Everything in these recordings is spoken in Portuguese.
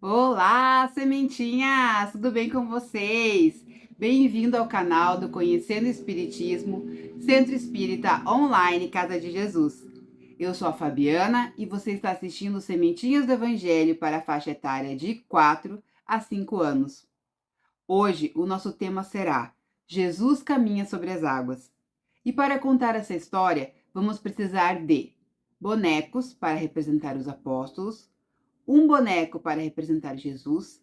Olá, sementinhas! Tudo bem com vocês? Bem-vindo ao canal do Conhecendo Espiritismo, Centro Espírita Online Casa de Jesus. Eu sou a Fabiana e você está assistindo Sementinhas do Evangelho para a faixa etária de 4 a 5 anos. Hoje o nosso tema será Jesus caminha sobre as águas. E para contar essa história, vamos precisar de bonecos para representar os apóstolos, um boneco para representar Jesus,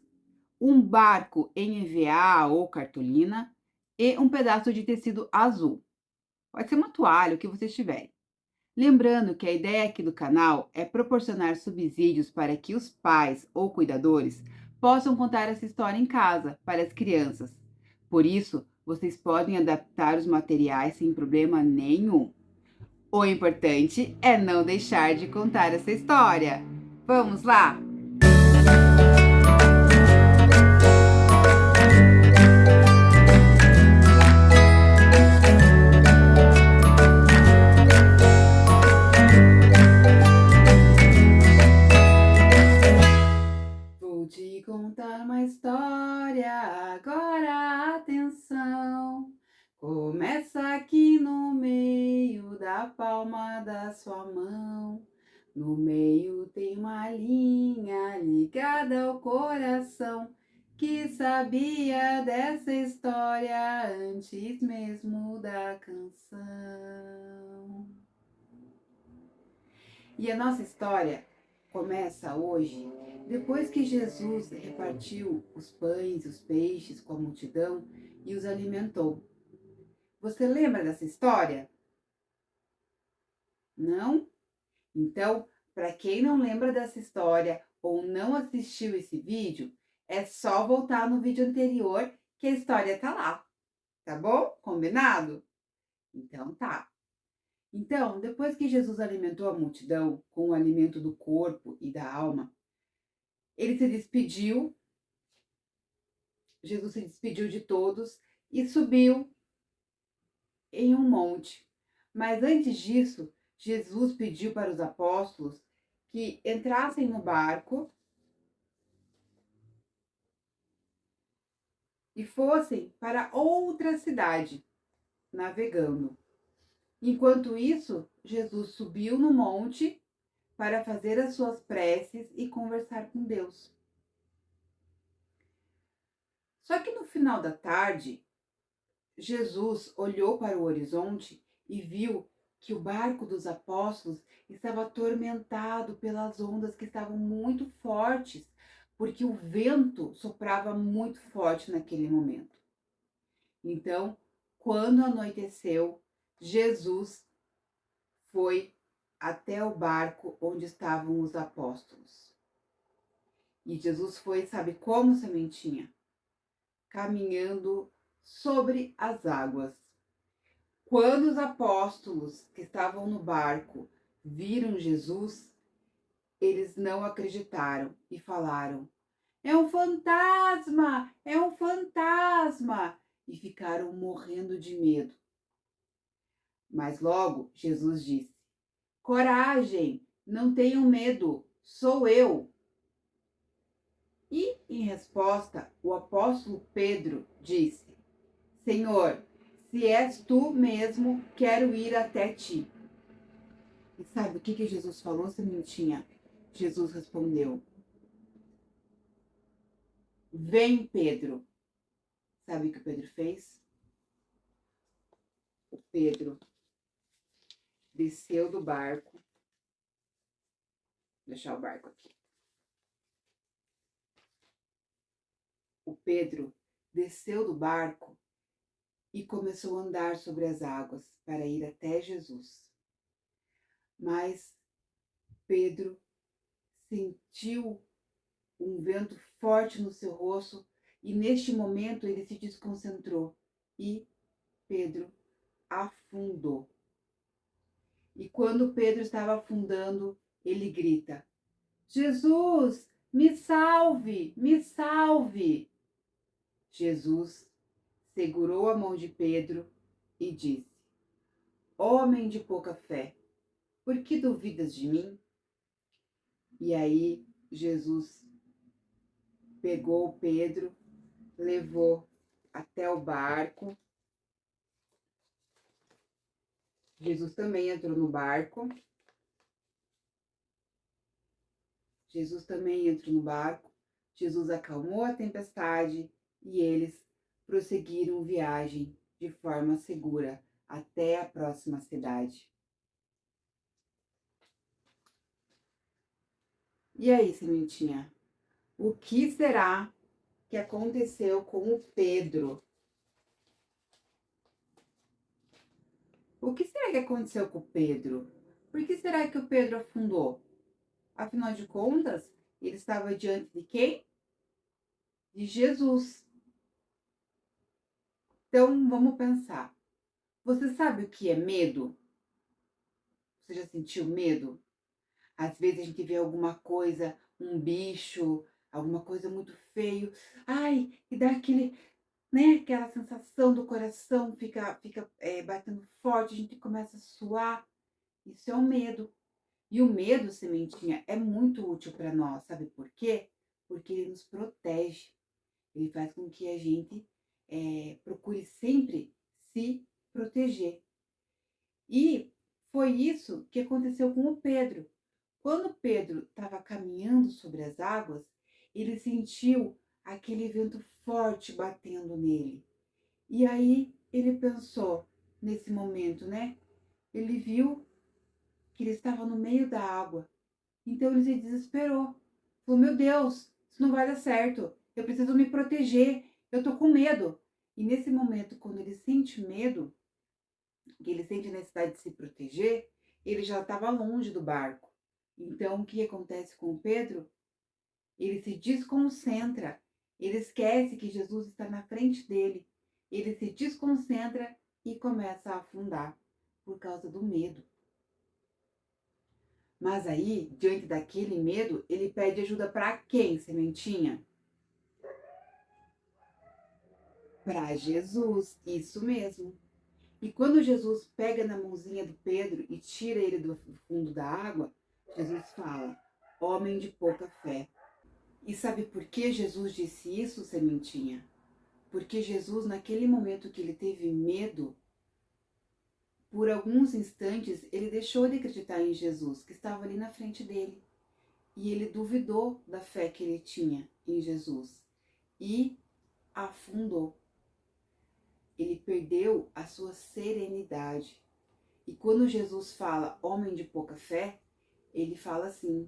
um barco em EVA ou cartolina e um pedaço de tecido azul. Pode ser uma toalha, o que vocês tiverem. Lembrando que a ideia aqui do canal é proporcionar subsídios para que os pais ou cuidadores possam contar essa história em casa para as crianças. Por isso, vocês podem adaptar os materiais sem problema nenhum. O importante é não deixar de contar essa história. Vamos lá? Vou te contar uma história, agora atenção. Começa aqui no meio da palma da sua mão. No meio tem uma linha ligada ao coração que sabia dessa história antes mesmo da canção. E a nossa história começa hoje, depois que Jesus repartiu os pães e os peixes com a multidão e os alimentou. Você lembra dessa história? Não? Então, para quem não lembra dessa história ou não assistiu esse vídeo, é só voltar no vídeo anterior que a história tá lá. Tá bom? Combinado? Então tá. Então, depois que Jesus alimentou a multidão com o alimento do corpo e da alma, ele se despediu, Jesus se despediu de todos e subiu em um monte. Mas antes disso, Jesus pediu para os apóstolos que entrassem no barco e fossem para outra cidade, navegando. Enquanto isso, Jesus subiu no monte para fazer as suas preces e conversar com Deus. Só que no final da tarde, Jesus olhou para o horizonte e viu que o barco dos apóstolos estava atormentado pelas ondas que estavam muito fortes, porque o vento soprava muito forte naquele momento. Então, quando anoiteceu, Jesus foi até o barco onde estavam os apóstolos. E Jesus foi, sabe como, sementinha? Caminhando sobre as águas. Quando os apóstolos que estavam no barco viram Jesus, eles não acreditaram e falaram: "É um fantasma! É um fantasma!" E ficaram morrendo de medo. Mas logo Jesus disse: "Coragem, não tenham medo, sou eu." E, em resposta, o apóstolo Pedro disse: "Senhor, se és tu mesmo, quero ir até ti." E sabe o que Jesus falou, sementinha? Jesus respondeu: "Vem, Pedro." Sabe o que o Pedro fez? O Pedro desceu do barco. Vou deixar o barco aqui. O Pedro desceu do barco e começou a andar sobre as águas para ir até Jesus. Mas Pedro sentiu um vento forte no seu rosto e neste momento ele se desconcentrou e Pedro afundou. E quando Pedro estava afundando, ele grita: "Jesus, me salve, me salve!" Jesus segurou a mão de Pedro e disse: "Homem de pouca fé, por que duvidas de mim?" E aí Jesus pegou o Pedro, levou até o barco. Jesus também entrou no barco. Jesus também entrou no barco. Jesus acalmou a tempestade e eles prosseguiram viagem de forma segura até a próxima cidade. E aí, sementinha? O que será que aconteceu com o Pedro? O que será que aconteceu com o Pedro? Por que será que o Pedro afundou? Afinal de contas, ele estava diante de quem? De Jesus. Então, vamos pensar. Você sabe o que é medo? Você já sentiu medo? Às vezes a gente vê alguma coisa, um bicho, alguma coisa muito feio. Ai, e dá aquele, né, aquela sensação do coração fica batendo forte, a gente começa a suar. Isso é o medo. E o medo, sementinha, é muito útil para nós, sabe por quê? Porque ele nos protege. Ele faz com que a gente procure sempre se proteger. E foi isso que aconteceu com o Pedro. Quando Pedro estava caminhando sobre as águas, ele sentiu aquele vento forte batendo nele. E aí ele pensou, nesse momento, né? Ele viu que ele estava no meio da água. Então ele se desesperou. Falou, meu Deus, isso não vai dar certo. Eu preciso me proteger. Eu tô com medo. E nesse momento, quando ele sente medo, que ele sente a necessidade de se proteger, ele já estava longe do barco. Então, o que acontece com o Pedro? Ele se desconcentra. Ele esquece que Jesus está na frente dele. Ele se desconcentra e começa a afundar por causa do medo. Mas aí, diante daquele medo, ele pede ajuda para quem, sementinha? Para Jesus, isso mesmo. E quando Jesus pega na mãozinha do Pedro e tira ele do fundo da água, Jesus fala: homem de pouca fé. E sabe por que Jesus disse isso, sementinha? Porque Jesus, naquele momento que ele teve medo, por alguns instantes, ele deixou de acreditar em Jesus, que estava ali na frente dele. E ele duvidou da fé que ele tinha em Jesus e afundou. Ele perdeu a sua serenidade. E quando Jesus fala homem de pouca fé, ele fala assim,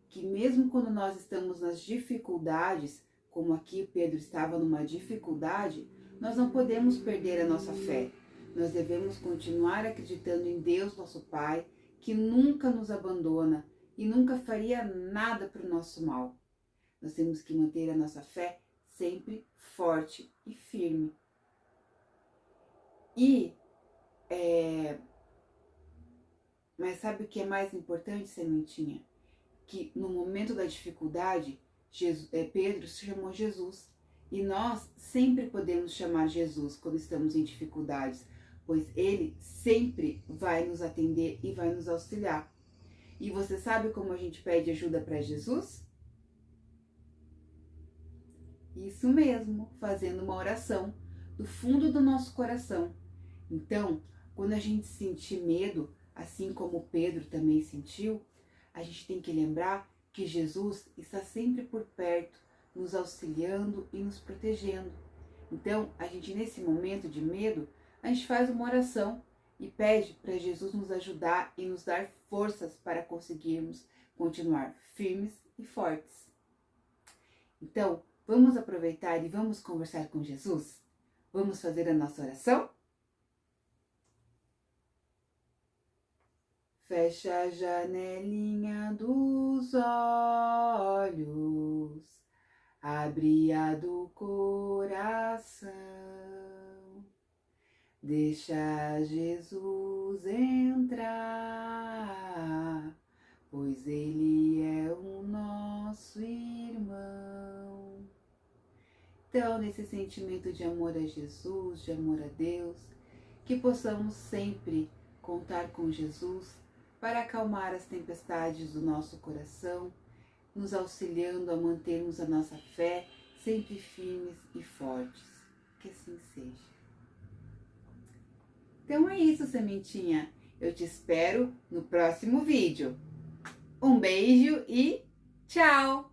que mesmo quando nós estamos nas dificuldades, como aqui Pedro estava numa dificuldade, nós não podemos perder a nossa fé. Nós devemos continuar acreditando em Deus, nosso Pai, que nunca nos abandona e nunca faria nada para o nosso mal. Nós temos que manter a nossa fé sempre forte e firme. Mas sabe o que é mais importante, sementinha? Que no momento da dificuldade, Pedro chamou Jesus. E nós sempre podemos chamar Jesus quando estamos em dificuldades, pois Ele sempre vai nos atender e vai nos auxiliar. E você sabe como a gente pede ajuda para Jesus? Isso mesmo, fazendo uma oração do fundo do nosso coração. Então, quando a gente sentir medo, assim como Pedro também sentiu, a gente tem que lembrar que Jesus está sempre por perto, nos auxiliando e nos protegendo. Então, a gente nesse momento de medo, a gente faz uma oração e pede para Jesus nos ajudar e nos dar forças para conseguirmos continuar firmes e fortes. Então, vamos aproveitar e vamos conversar com Jesus? Vamos fazer a nossa oração? Fecha a janelinha dos olhos, abre a do coração, deixa Jesus entrar, pois Ele é o nosso irmão. Então, nesse sentimento de amor a Jesus, de amor a Deus, que possamos sempre contar com Jesus para acalmar as tempestades do nosso coração, nos auxiliando a mantermos a nossa fé sempre firmes e fortes. Que assim seja. Então é isso, sementinha. Eu te espero no próximo vídeo. Um beijo e tchau!